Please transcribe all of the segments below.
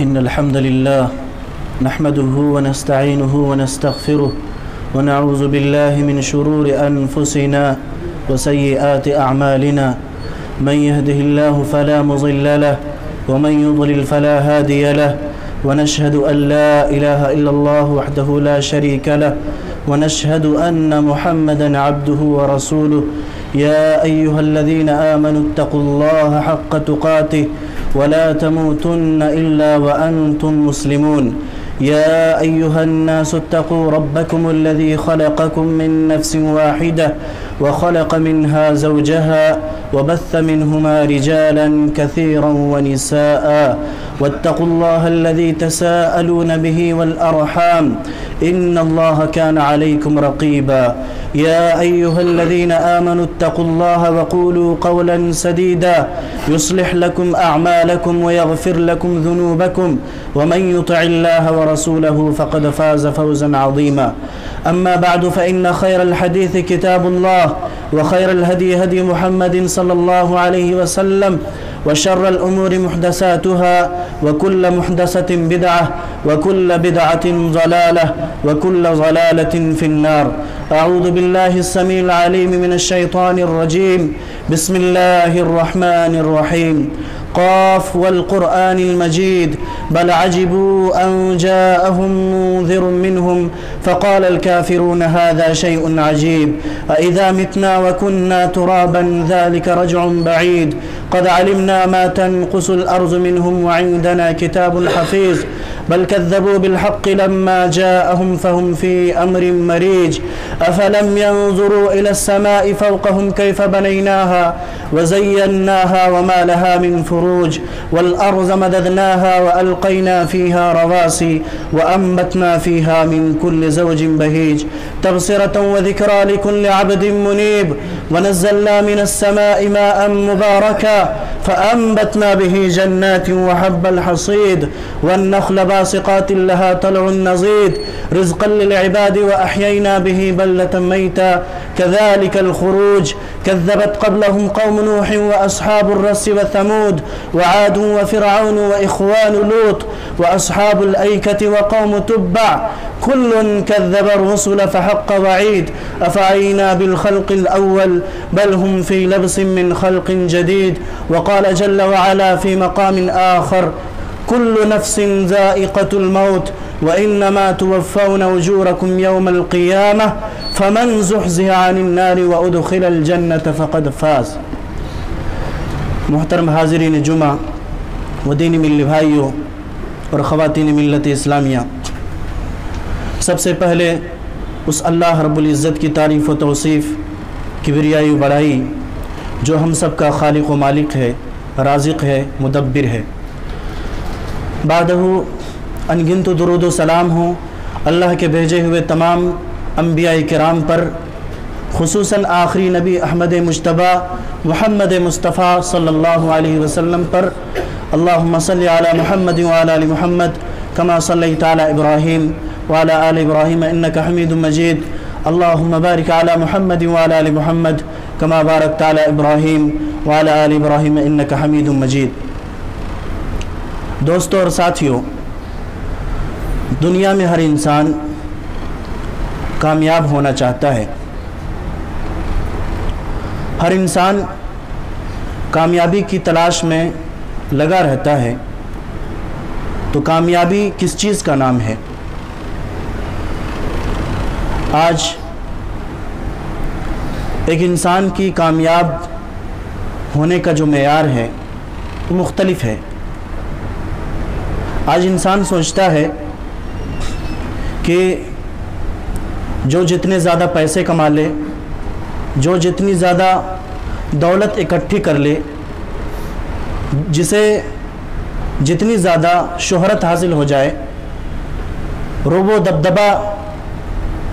إن الحمد لله نحمده ونستعينه ونستغفره ونعوذ بالله من شرور أنفسنا وسيئات أعمالنا من يهده الله فلا مضل له ومن يضلل فلا هادي له ونشهد أن لا إله إلا الله وحده لا شريك له ونشهد أن محمدا عبده ورسوله يا أيها الذين آمنوا اتقوا الله حق تقاته ولا تموتن إلا وأنتم مسلمون يا أيها الناس اتقوا ربكم الذي خلقكم من نفس واحدة وخلق منها زوجها وبث منهما رجالا كثيرا ونساء واتقوا الله الذي تساءلون به والأرحام إن الله كان عليكم رقيبا يا أيها الذين آمنوا اتقوا الله وقولوا قولا سديدا يصلح لكم أعمالكم ويغفر لكم ذنوبكم ومن يطع الله ورسوله فقد فاز فوزا عظيما أما بعد فإن خير الحديث كتاب الله وخير الهدي هدي محمد صلى الله عليه وسلم وشر الأمور محدثاتها وكل محدثة بدعة وكل بدعة ضلالة وكل ضلالة في النار أعوذ بالله السميع العليم من الشيطان الرجيم بسم الله الرحمن الرحيم قاف والقرآن المجيد بل عجبوا أن جاءهم منذر منهم فقال الكافرون هذا شيء عجيب أإذا متنا وكنا ترابا ذلك رجع بعيد قد علمنا ما تنقص الأرض منهم وعندنا كتاب حفيظ بل كذبوا بالحق لما جاءهم فهم في أمر مريج أفلم ينظروا إلى السماء فوقهم كيف بنيناها وزيناها وما لها من فروج والأرض مددناها وألقينا فيها رواسي وأنبتنا فيها من كل زوج بهيج تبصرة وذكرى لكل عبد منيب ونزلنا من السماء ماء مباركا فأنبتنا به جنات وحب الحصيد والنخل باسقات لها طلع نضيد رزقا للعباد وأحيينا به بلة ميتا كذلك الخروج كذبت قبلهم قوم نوح وأصحاب الرس وثمود وعاد وفرعون وإخوان لوط وأصحاب الأيكة وقوم تبع كل كذب الرسل فحق وعيد أفعينا بالخلق الأول بل هم في لبس من خلق جديد وقال جل وعلا في مقام آخر كل نفس ذائقة الموت وإنما توفون أجوركم يوم القيامة فمن زحزح عن النار وأدخل الجنة فقد فاز محترم حاضرین جمعہ و دینی ملی بھائیوں اور خواتین ملت اسلامیہ، سب سے پہلے اس اللہ رب العزت کی تعریف و توصیف، کبریائی و بڑائی جو ہم سب کا خالق و مالک ہے، رازق ہے، مدبر ہے۔ بعدہ انگنت درود و سلام ہوں اللہ کے بھیجے ہوئے تمام انبیاء کرام پر، خصوصاً آخری نبی احمد مجتبی محمد مصطفیٰ صلی اللہ علیہ وسلم پر۔ اللہم صلی علی محمد وعلی آل محمد کما صلیت علی ابراہیم وعلی آل ابراہیم انکا حمید مجید اللہم بارک علی محمد وعلی آل محمد کما بارکت علی ابراہیم وعلی آل ابراہیم انکا حمید مجید۔ دوستو اور ساتھیوں، دنیا میں ہر انسان کامیاب ہونا چاہتا ہے۔ ہر انسان کامیابی کی تلاش میں لگا رہتا ہے۔ تو کامیابی کس چیز کا نام ہے؟ آج ایک انسان کی کامیاب ہونے کا جو معیار ہے وہ مختلف ہے۔ آج انسان سوچتا ہے کہ جو جتنے زیادہ پیسے کما لے، جو جتنی زیادہ دولت اکٹھی کر لے، جسے جتنی زیادہ شہرت حاصل ہو جائے، رعب و دبدبہ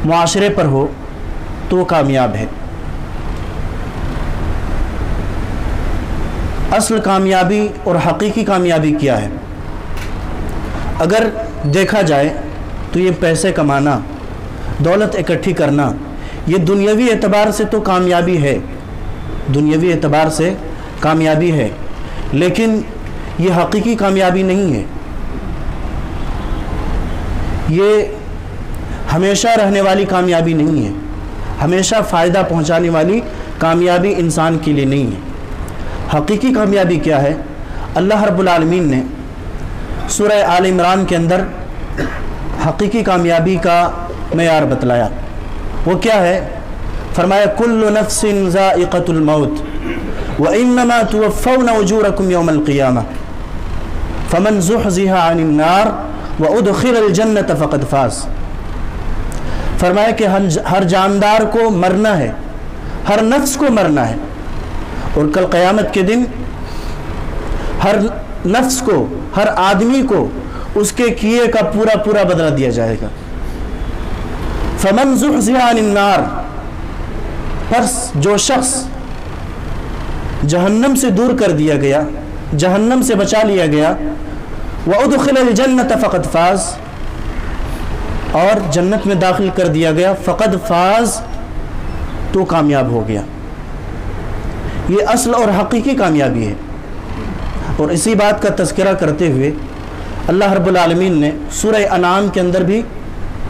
معاشرے پر ہو، تو وہ کامیاب ہے۔ اصل کامیابی اور حقیقی کامیابی کیا ہے؟ اگر دیکھا جائے تو یہ پیسے کمانا، دولت اکٹھی کرنا، یہ دنیاوی اعتبار سے تو کامیابی ہے، دنیاوی اعتبار سے کامیابی ہے، لیکن یہ حقیقی کامیابی نہیں ہے۔ یہ ہمیشہ رہنے والی کامیابی نہیں ہے، ہمیشہ فائدہ پہنچانے والی کامیابی انسان کے لیے نہیں ہے۔ حقیقی کامیابی کیا ہے؟ اللہ رب العالمین نے سورہ آل عمران کے اندر حقیقی کامیابی کا معیار بتلایا۔ وہ کیا ہے؟ فرمایا کل نفس ذائقۃ الموت وانما توفون اجورکم یوم القیامہ فمن زحزح عن النار وادخل الجنۃ فقد فاز۔ فرمایا کہ ہر جاندار کو مرنا ہے، ہر نفس کو مرنا ہے، اور کل قیامت کے دن ہر نفس کو، ہر آدمی کو اس کے کیے کا پورا پورا بدلہ دیا جائے گا۔ فمن زحزح عن النار، پس جو شخص جہنم سے دور کر دیا گیا، جہنم سے بچا لیا گیا، وَأُدْخِلَ الْجَنَّةَ فَقَدْ فَاز، اور جنت میں داخل کر دیا گیا، فقد فاز، تو کامیاب ہو گیا۔ یہ اصل اور حقیقی کامیابی ہے۔ اور اسی بات کا تذکرہ کرتے ہوئے اللہ رب العالمین نے سورہ انعام کے اندر بھی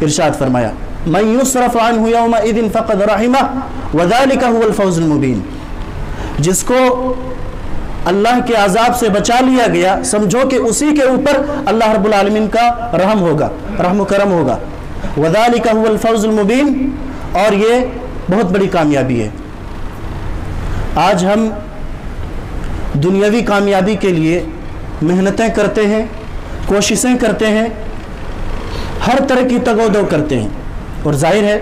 ارشاد فرمایا مَن يُصْرَفْ عَنْهُ يَوْمَئِذٍ فَقَدْ رَحِمَهُ وَذَلِكَ هُوَ الْفَوْزُ الْمُبِينُ، جس کو اللہ کے عذاب سے بچا لیا گیا، سمجھو کہ اسی کے اوپر اللہ رب العالمین کا رحم ہوگا، رحم و کرم ہوگا۔ وَذَلِكَ هُوَ الْفَوْزُ الْمُبِينُ، اور یہ بہت بڑی کامیابی ہے۔ آج ہم دنیاوی کامیابی کے لیے محنتیں کرتے ہیں، کوششیں کرتے ہیں، ہر طرح کی تگ و دو کرتے ہیں، اور ظاہر ہے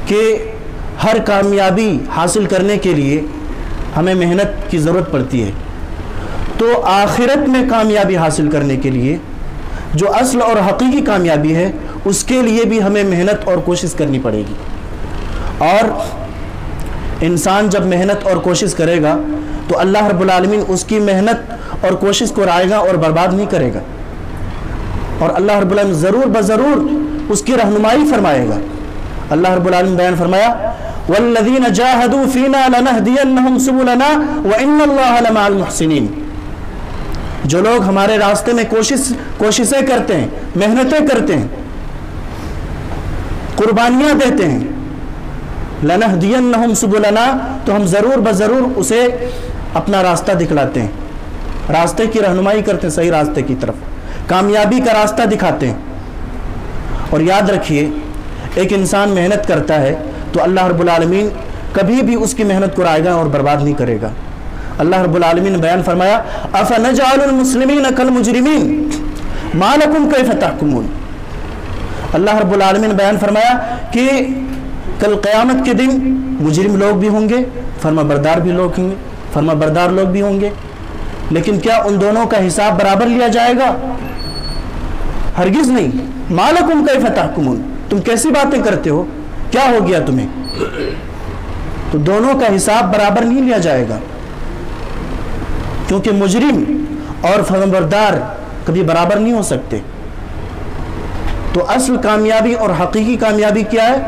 کہ ہر کامیابی حاصل کرنے کے لیے ہمیں محنت کی ضرورت پڑتی ہے۔ تو آخرت میں کامیابی حاصل کرنے کے لیے جو اصل اور حقیقی کامیابی ہے، اس کے لیے بھی ہمیں محنت اور کوشش کرنی پڑے گی۔ اور انسان جب محنت اور کوشش کرے گا تو اللہ رب العالمین اس کی محنت اور کوشش کو رائے گا اور برباد نہیں کرے گا، اور اللہ رب العالمین ضرور بضرور اس کی رہنمائی فرمائے گا۔ اللہ رب العالمین بیان فرمایا وَالَّذِينَ جَاهَدُوا فِينَا لَنَهْدِيَنَّهُمْ سُبُلَنَا وَإِنَّ اللَّهَ لَمَعَ الْمُحْسِنِينَ، جو لوگ ہمارے راستے میں کوششیں کرتے ہیں، محنتیں کرتے ہیں، قربانیاں دیتے ہیں، لَنَهْدِيَنَّهُمْ سُبُلَنَا، تو ہم ضرور بضرور اسے اپنا راستہ دکھلاتے ہیں، راستے کی رہنمائی کرتے ہیں، صحیح راستے کی طرف، کامیابی کا راستہ دکھاتے ہیں۔ اور یاد رکھیے ایک انسان محنت کرتا ہے تو اللہ رب العالمین کبھی بھی اس کی محنت کو رائے گا اور برباد نہیں کرے گا۔ اللہ رب العالمین نے بیان فرمایا أَفَنَجْعَلُ الْمُسْلِمِينَ كَالْمُجْرِمِينَ مَا لَكُمْ كَيْفَ تَحْكُمُونَ، اللہ رب العالمین نے بیان فرمایا کہ کل قیامت کے دن مجرم لوگ بھی ہوں گے، فرما بردار بھی لوگ ہوں گے، فرما بردار لوگ بھی ہوں گے، لیکن کیا ان دونوں کا حساب برابر لیا جائے گا؟ ہرگز نہیں۔ مَا لَكُمْ كَيْفَ تَحْكُمُونَ، تم کیسی باتیں کرتے ہو، کیا ہو گیا تمہیں؟ تو دونوں کا حساب برابر نہیں لیا جائے گا، کیونکہ مجرم اور فرمانبردار کبھی برابر نہیں ہو سکتے۔ تو اصل کامیابی اور حقیقی کامیابی کیا ہے؟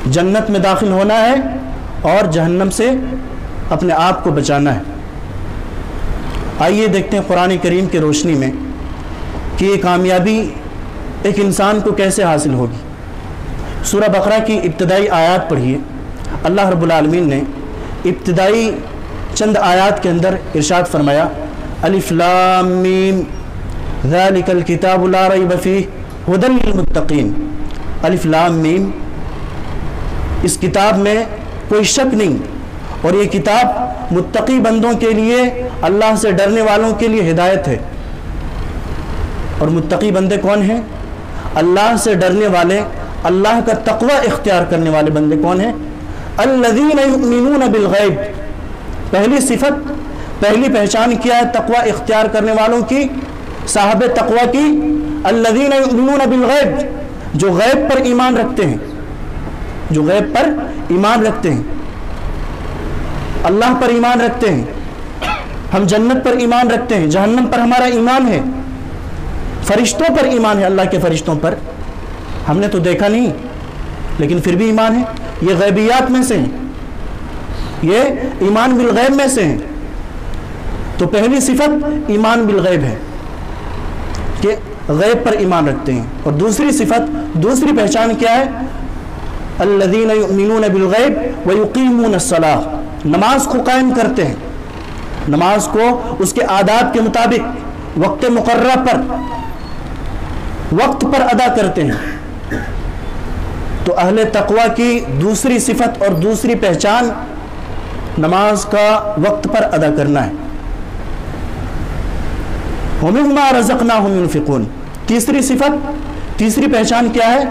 جنت میں داخل ہونا ہے اور جہنم سے اپنے آپ کو بچانا ہے۔ آئیے دیکھتے ہیں قرآن کریم کی روشنی میں کہ یہ کامیابی ایک انسان کو کیسے حاصل ہوگی۔ سورہ بقرہ کی ابتدائی آیات پڑھیے۔ اللہ رب العالمین نے ابتدائی چند آیات کے اندر ارشاد فرمایا الف لام میم ذالک الکتاب لا ریب فیہ ھدی للمتقین۔ الف لام میم، اس کتاب میں کوئی شک نہیں، اور یہ کتاب متقی بندوں کے لیے، اللہ سے ڈرنے والوں کے لیے ہدایت ہے۔ اور متقی بندے کون ہیں؟ اللہ سے ڈرنے والے، اللہ کا تقوی اختیار کرنے والے بندے کون ہیں؟ الذین یؤمنون بالغیب۔ پہلی صفت، پہلی پہچان کیا ہے تقوی اختیار کرنے والوں کی، صاحب تقوی کی؟ الذین یؤمنون بالغیب، جو غیب پر ایمان رکھتے ہیں، جو غیب پر ایمان رکھتے ہیں، اللہ پر ایمان رکھتے ہیں، ہم جنت پر ایمان رکھتے ہیں، جہنم پر ہمارا ایمان ہے، فرشتوں پر ایمان ہے، اللہ کے فرشتوں پر ہم نے تو دیکھا نہیں لیکن پھر بھی ایمان ہے، یہ غیبیات میں سے ہیں، یہ ایمان بالغیب میں سے ہیں۔ تو پہلی صفت ایمان بالغیب ہے کہ غیب پر ایمان رکھتے ہیں. اور دوسری صفت، دوسری پہچان کیا ہے؟ الذین یؤمنون بالغیب ویقیمون الصلاۃ، نماز کو قائم کرتے ہیں، نماز کو اس کے آداب کے مطابق وقت مقررہ پر، وقت پر ادا کرتے ہیں. تو اہل تقوی کی دوسری صفت اور دوسری پہچان نماز کا وقت پر ادا کرنا ہے. وَمِمَّا رَزَقْنَاهُمْ يُنْفِقُونَ، تیسری صفت، تیسری پہچان کیا ہے؟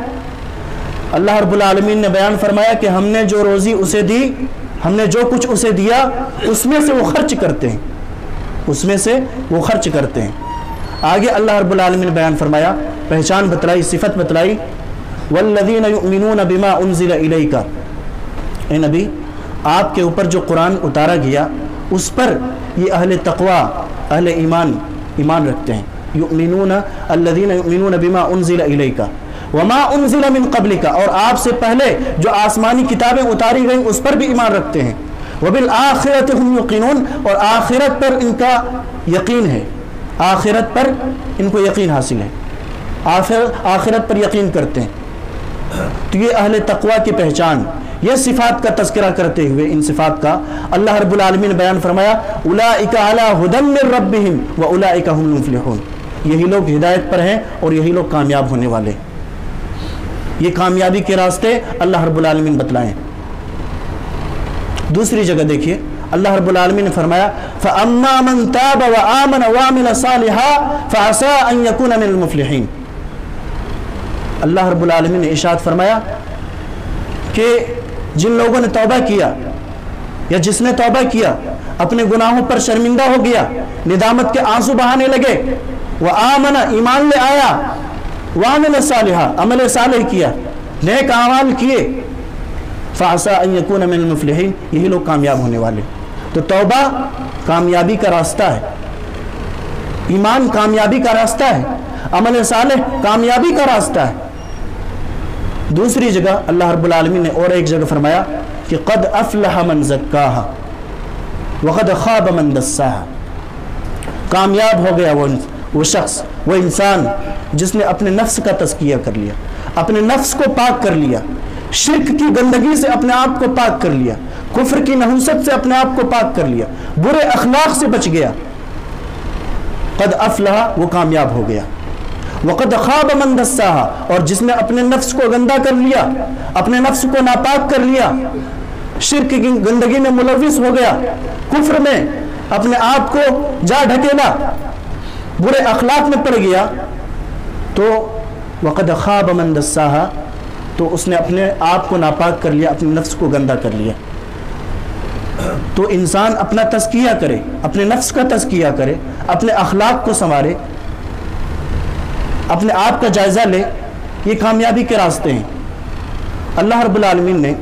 اللہ رب العالمین نے بیان فرمایا کہ ہم نے جو روزی اسے دی، ہم نے جو کچھ اسے دیا، اس میں سے وہ خرچ کرتے ہیں، اس میں سے وہ خرچ کرتے ہیں. آگے اللہ رب العالمین نے بیان فرمایا، پہچان بتلائی، صفت بتلائی، وَالَّذِينَ يُؤْمِنُونَ بِمَا أُنزِلَ إِلَيْكَ، اے نبی آپ کے اوپر جو قرآن اتارا گیا اس پر یہ اہل تقوی، اہل ایمان رکھتے ہیں. یؤمنون الذین یؤمنون بما انزل الیک وما انزل من قبلک، اور آپ سے پہلے جو آسمانی کتابیں اتاری گئیں اس پر بھی ایمان رکھتے ہیں. وبالآخرۃ هم یوقنون، اور آخرت پر ان کا یقین ہے، آخرت پر ان کو یقین حاصل ہے، آخرت پر یقین کرتے ہیں. تو یہ اہل تقوی کی پہچان، یہ صفات کا تذکرہ کرتے ہوئے ان صفات کا اللہ رب العالمین نے بیان فرمایا، اولئک علی ھدی من ربہم واولئک ھم المفلحون، یہی لوگ ہدایت پر ہیں اور یہی لوگ کامیاب ہونے والے. یہ کامیابی کے راستے اللہ رب العالمین بتلائیں. دوسری جگہ دیکھیے اللہ رب العالمین نے فرمایا، فَأَمَّا مَن تَابَ وَآمَنَ وَعَمِلَ صَالِحًا فَعَسَىٰ أَن يَكُونَ مِنَ الْمُفْلِحِينَ. اللہ رب العالمین نے ارشاد فرمایا کہ جن لوگوں نے توبہ کیا یا جس نے توبہ کیا، اپنے گناہوں پر شرمندہ ہو گیا، ندامت کے آنسو بہانے لگے، وآمن ایمان لے آیا، وعمل صالحا عمل صالح کیا، نیک اعمال کیے، فعسى ان يكون من المفلحین، یہی لوگ کامیاب ہونے والے. تو توبہ کامیابی کا راستہ ہے، ایمان کامیابی کا راستہ ہے، عمل صالح کامیابی کا راستہ ہے. دوسری جگہ اللہ رب العالمین نے اور ایک جگہ فرمایا کہ قد افلح من زکاها وقد خاب من دساها، کامیاب ہو گیا وہ شخص، وہ انسان جس نے اپنے نفس کا تزکیہ کر لیا، اپنے نفس کو پاک کر لیا، شرک کی گندگی سے اپنے آپ کو پاک کر لیا، کفر کی نحوست سے اپنے آپ کو پاک کر لیا، برے اخلاق سے بچ گیا. قد افلح، وہ کامیاب ہو گیا. وقد خاب من دساها، اور جس نے اپنے نفس کو گندا کر لیا، اپنے نفس کو ناپاک کر لیا، شرک کی گندگی میں ملوث ہو گیا، کفر میں اپنے آپ کو جا ڈھکیلا، برے اخلاق میں پڑ گیا، تو وقد خاب من دساها، تو اس نے اپنے آپ کو ناپاک کر لیا، اپنے نفس کو گندا کر لیا. تو انسان اپنا تزکیہ کرے، اپنے نفس کا تزکیہ کرے، اپنے اخلاق کو سنوارے، اپنے آپ کا جائزہ لے، یہ کامیابی کے راستے ہیں. اللہ رب العالمین نے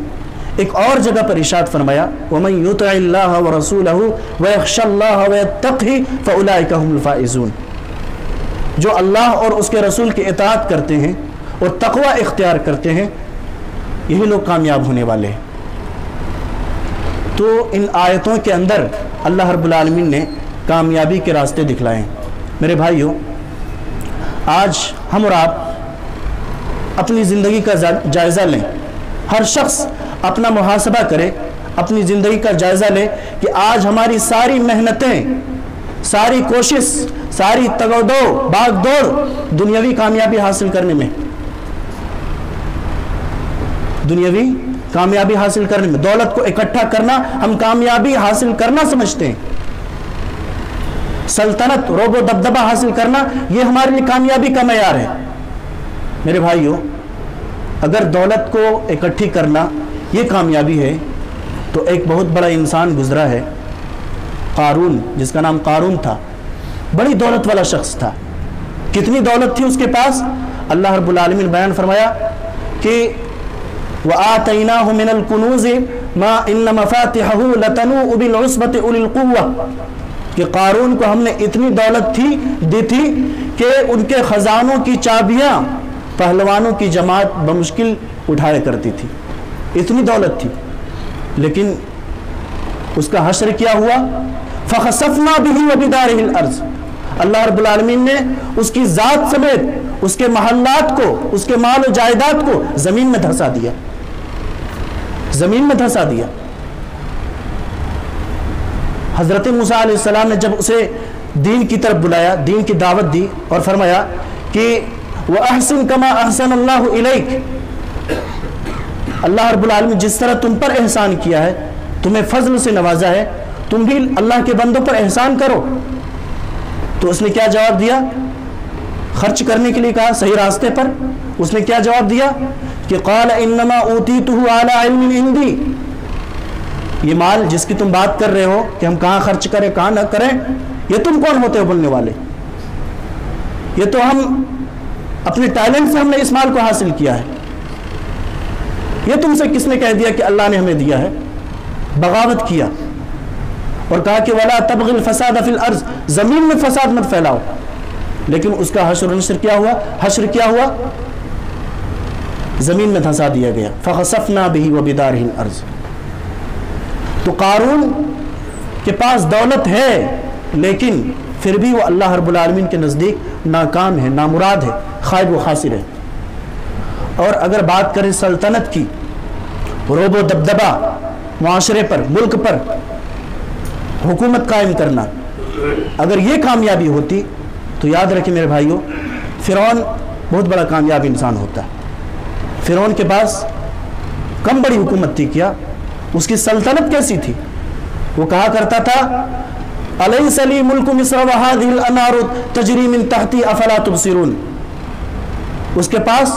ایک اور جگہ پر ارشاد فرمایا، وَمَن يُطِعِ اللَّهَ وَرَسُولَهُ وَيَخْشَ اللَّهَ وَيَتَّقْهِ فَأُولَٰئِكَ هُمُ الْفَائِزُونَ. جو اللہ اور اس کے رسول کی اطاعت کرتے ہیں اور تقوی اختیار کرتے ہیں، یہی لوگ کامیاب ہونے والے ہیں. تو ان آیتوں کے اندر اللہ رب العالمین نے کامیابی کے راستے دکھلائے ہیں. میرے بھائیوں، آج ہم اور آپ اپنی زندگی کا جائزہ لیں، ہر شخص اپنا محاسبہ کرے، اپنی زندگی کا جائزہ لے کہ آج ہماری ساری محنتیں، ساری کوشش، ساری تگ و دو بھاگ دوڑ دنیاوی کامیابی حاصل کرنے میں، دنیاوی کامیابی حاصل کرنے میں، دولت کو اکٹھا کرنا ہم کامیابی حاصل کرنا سمجھتے ہیں، سلطنت، روب و دبدبہ حاصل کرنا یہ ہمارے لیے کامیابی کا معیار ہے. میرے بھائیوں، اگر دولت کو اکٹھی کرنا یہ کامیابی ہے تو ایک بہت بڑا انسان گزرا ہے، قارون، جس کا نام قارون تھا، بڑی دولت والا شخص تھا. کتنی دولت تھی اس کے پاس؟ اللہ رب العالمین بیان فرمایا کہ وَآتَيْنَاهُ مِنَ الْكُنُوزِ مَا إِنَّ مَفَاتِحَهُ لَتَنُوءُ بِالْعُصْبَةِ أُولِي الْقُوَّةِ، کہ قارون کو ہم نے اتنی دولت دی تھی کہ ان کے خزانوں کی چابیاں پہلوانوں کی جماعت بمشکل اٹھایا کرتی تھی، اتنی دولت تھی. لیکن اس کا حشر کیا ہوا؟ فَخَسَفْنَا بِهِ وَبِدَارِهِ الْأَرْضِ، اللہ رب العالمین نے اس کی ذات سمیت اس کے محلات کو، اس کے مال و جائیداد کو زمین میں دھسا دیا، زمین میں دھسا دیا۔ حضرت موسیٰ علیہ السلام نے جب اسے دین کی طرف بلایا، دین کی دعوت دی اور فرمایا کہ وَأَحْسِن كَمَا أَحْسَنَ اللَّهُ إِلَيْكَ، اللہ رب العالمین جس طرح تم پر احسان کیا ہے، تمہیں فضل سے نوازا ہے، تم بھی اللہ کے بندوں پر احسان کرو۔ تو اس نے کیا جواب دیا؟ خرچ کرنے کے لیے کہا صحیح راستے پر۔ اس نے کیا جواب دیا کہ قال انما اوتیتہ علی علم عندی، یہ مال جس کی تم بات کر رہے ہو کہ ہم کہاں خرچ کریں کہاں نہ کریں، یہ تم کون ہوتے ہو بولنے والے؟ یہ تو ہم اپنے ٹیلنٹ سے ہم نے اس مال کو حاصل کیا ہے، یہ تم سے کس نے کہہ دیا کہ اللہ نے ہمیں دیا ہے؟ بغاوت کیا اور کہا کہ ولا تبغ الفساد فی الارض، زمین میں فساد مت پھیلاؤ۔ لیکن اس کا حشر و نشر کیا ہوا؟ حشر کیا ہوا؟ زمین میں دھسا دیا گیا۔ فخسفنا بہ وبدارہ الارض۔ تو قارون کے پاس دولت ہے لیکن پھر بھی وہ اللہ رب العالمین کے نزدیک ناکام ہے، نامراد ہے، خائب و خاسر ہے۔ اور اگر بات کریں سلطنت کی، روب و دبدبہ معاشرے پر، ملک پر حکومت قائم کرنا، اگر یہ کامیابی ہوتی تو یاد رکھیں میرے بھائیوں، فرعون بہت بڑا کامیاب انسان ہوتا ہے۔ فرعون کے پاس کم بڑی حکومت تھی کیا، اس کی سلطنت کیسی تھی؟ وہ کہا کرتا تھا الیس لی ملک مصر وہذہ الانہار تجری من تحتی افلا تبصرون۔ اس کے پاس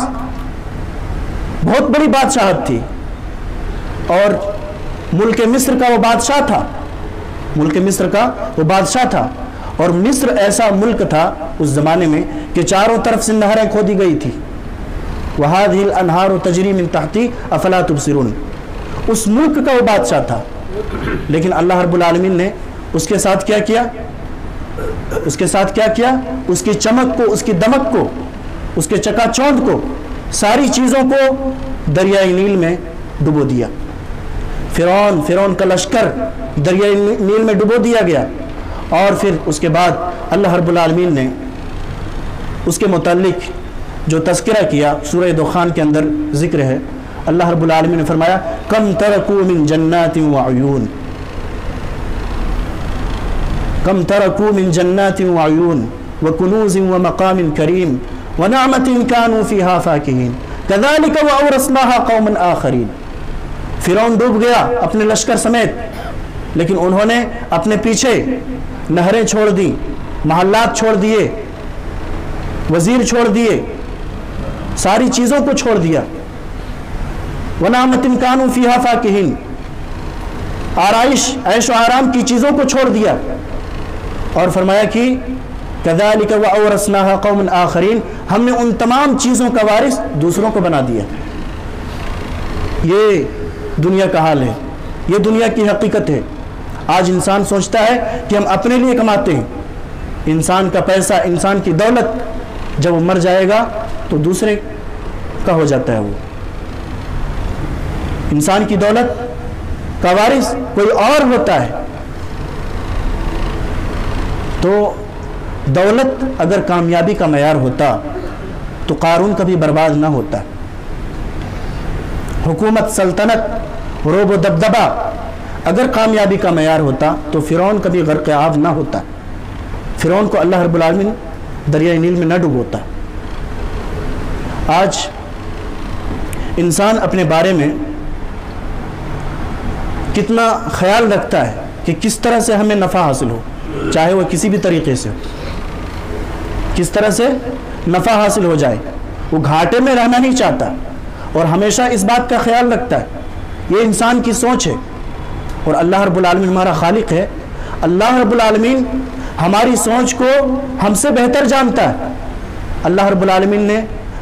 بہت بڑی بادشاہت تھی اور ملک مصر کا وہ بادشاہ تھا، ملک مصر کا وہ بادشاہ تھا، اور مصر ایسا ملک تھا اس زمانے میں کہ چاروں طرف سے نہریں کھودی گئی تھی۔ وہذہ الانہار تجری من تحتی افلا تبصرون، اس ملک کا وہ بادشاہ تھا۔ لیکن اللہ رب العالمین نے اس کے ساتھ کیا کیا؟ اس کے ساتھ کیا کیا؟ اس کی چمک کو، اس کی دمک کو، اس کے چکا چوندھ کو، ساری چیزوں کو دریائے نیل میں ڈبو دیا۔ فرعون کا لشکر دریائے نیل میں ڈبو دیا گیا، اور پھر اس کے بعد اللہ رب العالمین نے اس کے متعلق جو تذکرہ کیا سورہ دخان کے اندر ذکر ہے، اللہ رب العالمین نے فرمایا کم ترکوا من جنات وعیون، کم ترکوا من جنات وعیون وکنوز ومقام کریم ونعمت کانوا فیہا فاکہین کذالک واورثناہا قوما آخرین۔ فرعون ڈوب گیا اپنے لشکر سمیت، لیکن انہوں نے اپنے پیچھے نہریں چھوڑ دی، محلات چھوڑ دیے، وزیر چھوڑ دیے، ساری چیزوں کو چھوڑ دیا۔ وَنَعْمَةٍ كَانُوا فِيهَا فَاكِهِينَ، آرائش عیش و آرام کی چیزوں کو چھوڑ دیا، اور فرمایا کہ كَذَلِكَ وَأَوْرَثْنَاهَا قَوْمًا آخَرِينَ، ہم نے ان تمام چیزوں کا وارث دوسروں کو بنا دیا۔ یہ دنیا کا حال ہے، یہ دنیا کی حقیقت ہے۔ آج انسان سوچتا ہے کہ ہم اپنے لیے کماتے ہیں، انسان کا پیسہ، انسان کی دولت جب وہ مر جائے گا تو دوسرے کا ہو جاتا ہے۔ وہ انسان کی دولت کا وارث کوئی اور ہوتا ہے۔ تو دولت اگر کامیابی کا معیار ہوتا تو قارون کبھی برباد نہ ہوتا، حکومت، سلطنت، روب و دبدبہ اگر کامیابی کا معیار ہوتا تو فرعون کبھی غرق آب نہ ہوتا، فرعون کو اللہ رب العالمین دریائے نیل میں نہ ڈبوتا۔ آج انسان اپنے بارے میں کتنا خیال رکھتا ہے کہ کس طرح سے ہمیں نفع حاصل ہو، چاہے وہ کسی بھی طریقے سے، کس طرح سے نفع حاصل ہو جائے، وہ گھاٹے میں رہنا نہیں چاہتا اور ہمیشہ اس بات کا خیال رکھتا ہے۔ یہ انسان کی سوچ ہے، اور اللہ رب العالمین ہمارا خالق ہے، اللہ رب العالمین ہماری سوچ کو ہم سے بہتر جانتا ہے۔ اللہ رب العالمین نے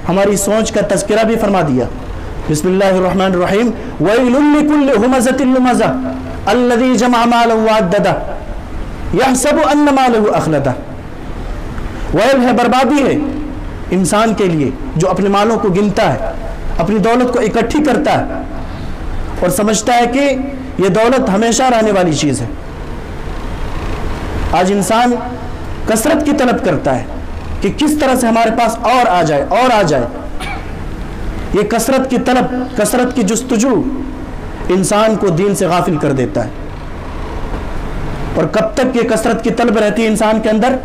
ہماری سوچ کا تذکرہ بھی فرما دیا۔ بسم اللہ الرحمن الرحیم وَيْلٌ لِكُلِّ هُمَزَةٍ لُمَزَةٍ الَّذِي جَمَعَ مَالًا وَعَدَّدَهُ يَحْسَبُ أَنَّ مَالَهُ أَخْلَدَهُ، ویل ہے، بربادی ہے انسان کے لیے جو اپنے مالوں کو گنتا ہے، اپنی دولت کو اکٹھی کرتا ہے اور سمجھتا ہے کہ یہ دولت ہمیشہ رہنے والی چیز ہے۔ آج انسان کثرت کی طلب کرتا ہے کہ کس طرح سے ہمارے پاس اور آ جائے اور آ جائے. یہ کثرت کی طلب، کثرت کی جستجو انسان کو دین سے غافل کر دیتا ہے. اور کب تک یہ کثرت کی طلب رہتی ہے انسان کے اندر؟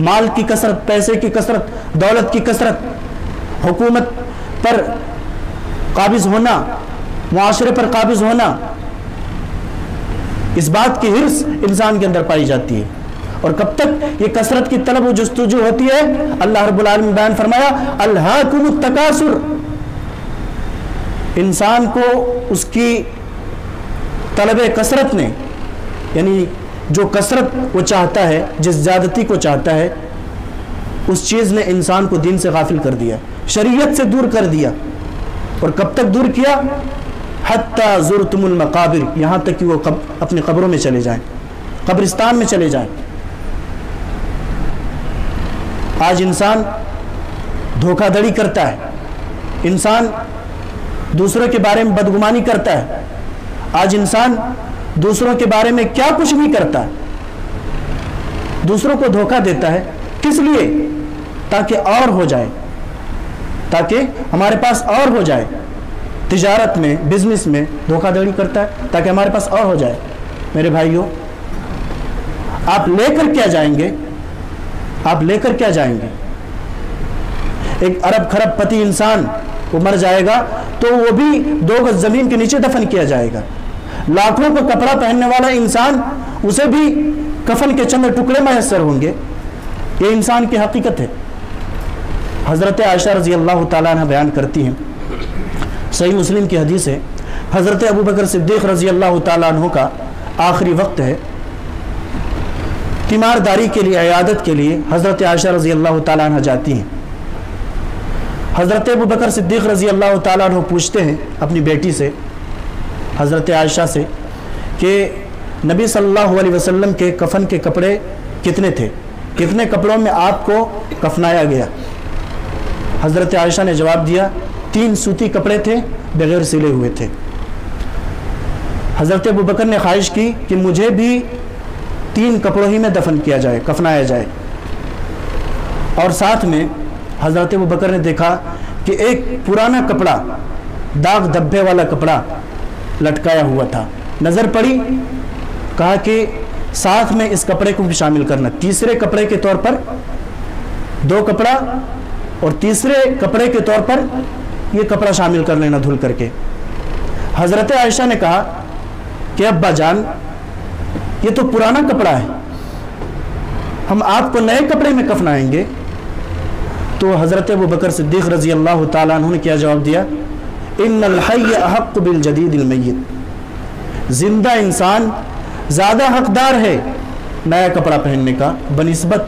مال کی کثرت، پیسے کی کثرت، دولت کی کثرت، حکومت پر قابض ہونا، معاشرے پر قابض ہونا، اس بات کی حرص انسان کے اندر پائی جاتی ہے. اور کب تک یہ کثرت کی طلب و جستجو ہوتی ہے؟ اللہ رب العالمین بیان فرمایا الہاکم التکاثر. انسان کو اس کی طلب کثرت نے، یعنی جو کثرت وہ چاہتا ہے، جس زیادتی کو چاہتا ہے، اس چیز نے انسان کو دین سے غافل کر دیا، شریعت سے دور کر دیا. اور کب تک دور کیا؟ حتی زرتم المقابر، یہاں تک کہ وہ اپنی قبروں میں چلے جائیں، قبرستان میں چلے جائیں. آج انسان دھوکہ دڑی کرتا ہے، انسان دوسروں کے بارے میں بدگمانی کرتا ہے. آج انسان دوسروں کے بارے میں کیا کچھ نہیں کرتا، دوسروں کو دھوکہ دیتا ہے. کس لیے؟ تاکہ اور ہو جائے، تاکہ ہمارے پاس اور ہو جائے. تجارت میں، بزنس میں دھوکہ دڑی کرتا ہے تاکہ ہمارے پاس اور ہو جائے. میرے بھائیوں، آپ لے کر کیا جائیں گے؟ آپ لے کر کیا جائیں گے؟ ایک ارب خرب پتی انسان وہ مر جائے گا تو وہ بھی 2 گز زمین کے نیچے دفن کیا جائے گا. لاکھوں کا کپڑا پہننے والا انسان، اسے بھی کفن کے چند ٹکڑے میسر ہوں گے. یہ انسان کی حقیقت ہے. حضرت عائشہ رضی اللہ تعالیٰ عنہ بیان کرتی ہیں، صحیح مسلم کی حدیث ہے، حضرت ابوبکر صدیق رضی اللہ تعالیٰ عنہ کا آخری وقت ہے، تیمارداری کے لیے، عیادت کے لیے حضرت عائشہ رضی اللہ تعالیٰ عنہ جاتی ہیں. حضرت ابوبکر صدیق رضی اللہ تعالیٰ عنہ پوچھتے ہیں اپنی بیٹی سے، حضرت عائشہ سے، کہ نبی صلی اللہ علیہ وسلم کے کفن کے کپڑے کتنے تھے، کتنے کپڑوں میں آپ کو کفنایا گیا؟ حضرت عائشہ نے جواب دیا 3 سوتی کپڑے تھے، بغیر سلے ہوئے تھے. حضرت ابوبکر نے خواہش کی کہ مجھے بھی 3 کپڑوں ہی میں دفن کیا جائے، کفنایا جائے. اور ساتھ میں حضرت ابوبکر نے دیکھا کہ ایک پرانا کپڑا، داغ دھبے والا کپڑا لٹکایا ہوا تھا. نظر پڑی، کہا کہ ساتھ میں اس کپڑے کو بھی شامل کرنا. تیسرے کپڑے کے طور پر 2 کپڑا اور تیسرے کپڑے کے طور پر یہ کپڑا شامل کر لینا دھل کر کے. حضرت عائشہ نے کہا کہ ابا جان، یہ تو پرانا کپڑا ہے، ہم آپ کو نئے کپڑے میں کفنائیں گے. تو حضرت ابوبکر صدیق رضی اللہ تعالیٰ عنہ نے کیا جواب دیا؟ ان الحی احق بالجدید المیت. زندہ انسان زیادہ حقدار ہے نیا کپڑا پہننے کا بنسبت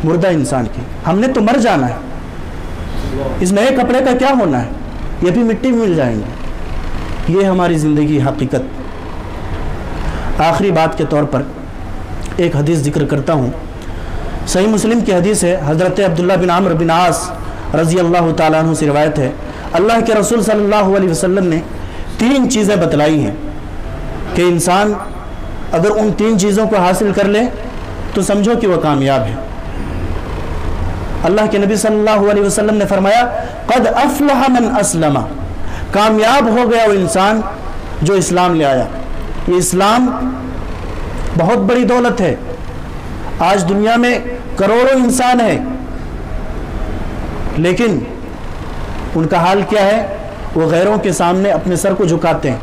مردہ انسان کی. ہم نے تو مر جانا ہے، اس نئے کپڑے کا کیا ہونا ہے؟ یہ بھی مٹی میں مل جائیں گے. یہ ہماری زندگی حقیقت. آخری بات کے طور پر ایک حدیث ذکر کرتا ہوں. صحیح مسلم کی حدیث ہے، حضرت عبداللہ بن عمرو بن عاص رضی اللہ تعالیٰ عنہ سے روایت ہے، اللہ کے رسول صلی اللہ علیہ وسلم نے 3 چیزیں بتلائی ہیں کہ انسان اگر ان 3 چیزوں کو حاصل کر لے تو سمجھو کہ وہ کامیاب ہے. اللہ کے نبی صلی اللہ علیہ وسلم نے فرمایا قد افلح من اسلم، کامیاب ہو گیا وہ انسان جو اسلام لے آیا. یہ اسلام بہت بڑی دولت ہے. آج دنیا میں کروڑوں انسان ہیں، لیکن ان کا حال کیا ہے؟ وہ غیروں کے سامنے اپنے سر کو جھکاتے ہیں.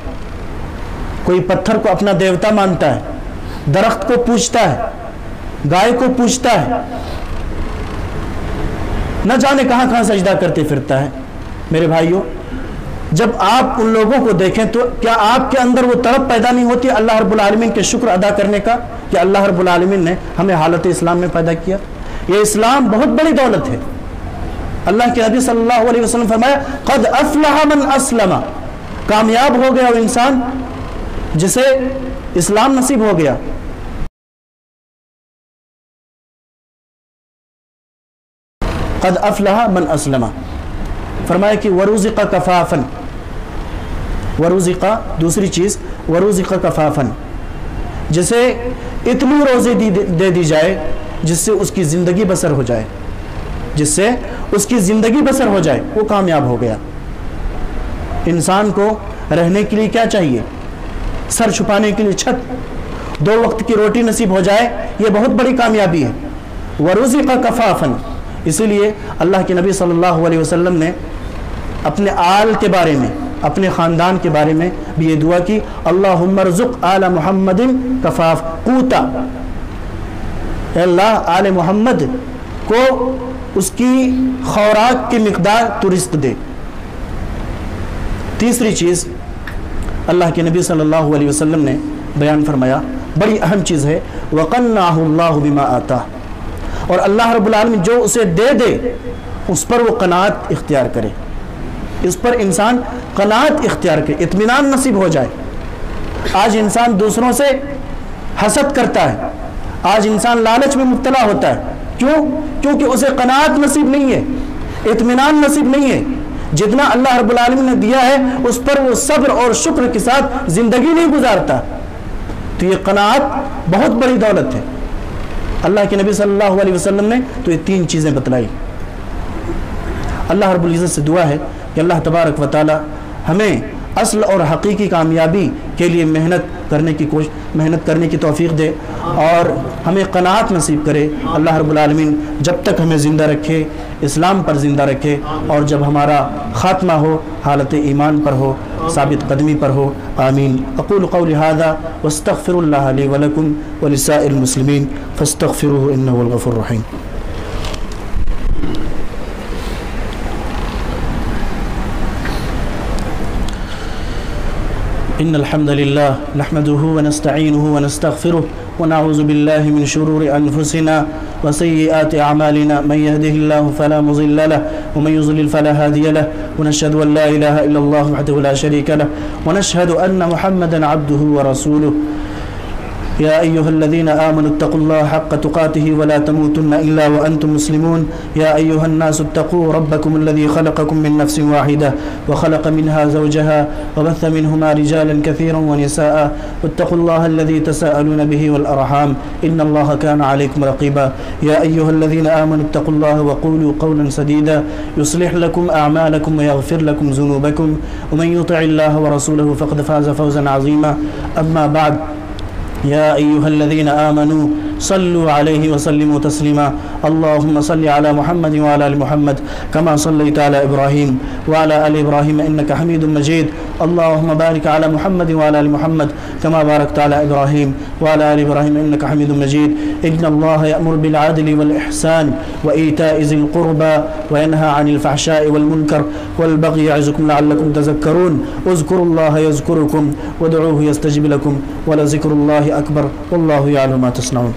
کوئی پتھر کو اپنا دیوتا مانتا ہے، درخت کو پوجتا ہے، گائے کو پوجتا ہے، نہ جانے کہاں کہاں سجدہ کرتے پھرتا ہے. میرے بھائیوں، جب آپ ان لوگوں کو دیکھیں تو کیا آپ کے اندر وہ طلب پیدا نہیں ہوتی اللہ رب العالمین کے شکر ادا کرنے کا کہ اللہ رب العالمین نے ہمیں حالت اسلام میں پیدا کیا؟ یہ اسلام بہت بڑی دولت ہے. اللہ کے نبی صلی اللہ علیہ وسلم فرمایا قد افلح من اسلم، کامیاب ہو گیا وہ انسان جسے اسلام نصیب ہو گیا. قد افلح من اسلم. فرمایا کہ ورزق کفافن، ورزق دوسری چیز، ورزق کفافن، جسے اتنی روزی دے دی جائے، جس سے اس کی زندگی بسر ہو جائے، جس سے اس کی زندگی بسر ہو جائے، وہ کامیاب ہو گیا۔ انسان کو رہنے کے لیے کیا چاہیے؟ سر چھپانے کے لیے چھت، 2 وقت کی روٹی نصیب ہو جائے، یہ بہت بڑی کامیابی ہے۔ وَرُزِقَ كَفَافًا، اسی لیے اللہ کے نبی صلی اللہ علیہ وسلم نے اپنے آل کے بارے میں، اپنے خاندان کے بارے میں بھی یہ دعا کی، اللہم ارزق آل محمد کفاف قوتا، اے اللہ آل محمد کو اس کی خوراک کی مقدار تو رزق دے۔ تیسری چیز اللہ کے نبی صلی اللہ علیہ وسلم نے بیان فرمایا، بڑی اہم چیز ہے، وَقَنَّعَهُ اللَّهُ بِمَا آتَاهُ، اور اللہ رب العالمین جو اسے دے دے اس پر وہ قناعت اختیار کرے، اس پر انسان قناعت اختیار کرے، اطمینان نصیب ہو جائے۔ آج انسان دوسروں سے حسد کرتا ہے، آج انسان لالچ میں مبتلا ہوتا ہے، کیوں؟ کیونکہ اسے قناعت نصیب نہیں ہے، اطمینان نصیب نہیں ہے۔ جتنا اللہ رب العالمین نے دیا ہے اس پر وہ صبر اور شکر کے ساتھ زندگی نہیں گزارتا، تو یہ قناعت بہت بڑی دولت ہے۔ اللہ کے نبی صلی اللہ علیہ وسلم نے تو یہ 3 چیزیں بتلائی۔ اللہ رب العزت سے دعا ہے کہ اللہ تبارک و تعالی ہمیں اصل اور حقیقی کامیابی کے لیے محنت کرنے کی توفیق دے اور ہمیں قناعت نصیب کرے۔ اللہ رب العالمین جب تک ہمیں زندہ رکھے، اسلام پر زندہ رکھے، اور جب ہمارا خاتمہ ہو حالت ایمان پر ہو، ثابت قدمی پر ہو، آمین۔ اقول قولی ھذا واستغفر اللہ لی ولکم ولسائر المسلمین فاستغفروہ انہ هو الغفور الرحیم۔ إن الحمد لله نحمده ونستعينه ونستغفره ونعوذ بالله من شرور أنفسنا وسيئات أعمالنا، من يهده الله فلا مضل له ومن يضلل فلا هادي له، ونشهد أن لا إله إلا الله وحده لا شريك له، ونشهد أن محمدا عبده ورسوله۔ يا أيها الذين آمنوا اتقوا الله حق تقاته ولا تموتن إلا وأنتم مسلمون۔ يا أيها الناس اتقوا ربكم الذي خلقكم من نفس واحدة وخلق منها زوجها وبث منهما رجالا كثيرا ونساء، واتقوا الله الذي تساءلون به والأرحام إن الله كان عليكم رقيبا۔ يا أيها الذين آمنوا اتقوا الله وقولوا قولا سديدا يصلح لكم أعمالكم ويغفر لكم ذنوبكم، ومن يطع الله ورسوله فقد فاز فوزا عظيما۔ أما بعد، يا أيها الذين آمنوا صلوا عليه وسلموا تسليما، اللهم صل على محمد وعلى آل محمد كما صليت على إبراهيم وعلى آل إبراهيم إنك حميد مجيد، اللهم بارك على محمد وعلى آل محمد كما باركت على إبراهيم وعلى آل إبراهيم إنك حميد مجيد۔ إن الله يأمر بالعدل والإحسان وإيتاء ذي القربى وينهى عن الفحشاء والمنكر والبغي يعظكم لعلكم تذكرون، اذكروا الله يذكركم وادعوه يستجب لكم ولذكر الله أكبر والله يعلم ما تصنعون۔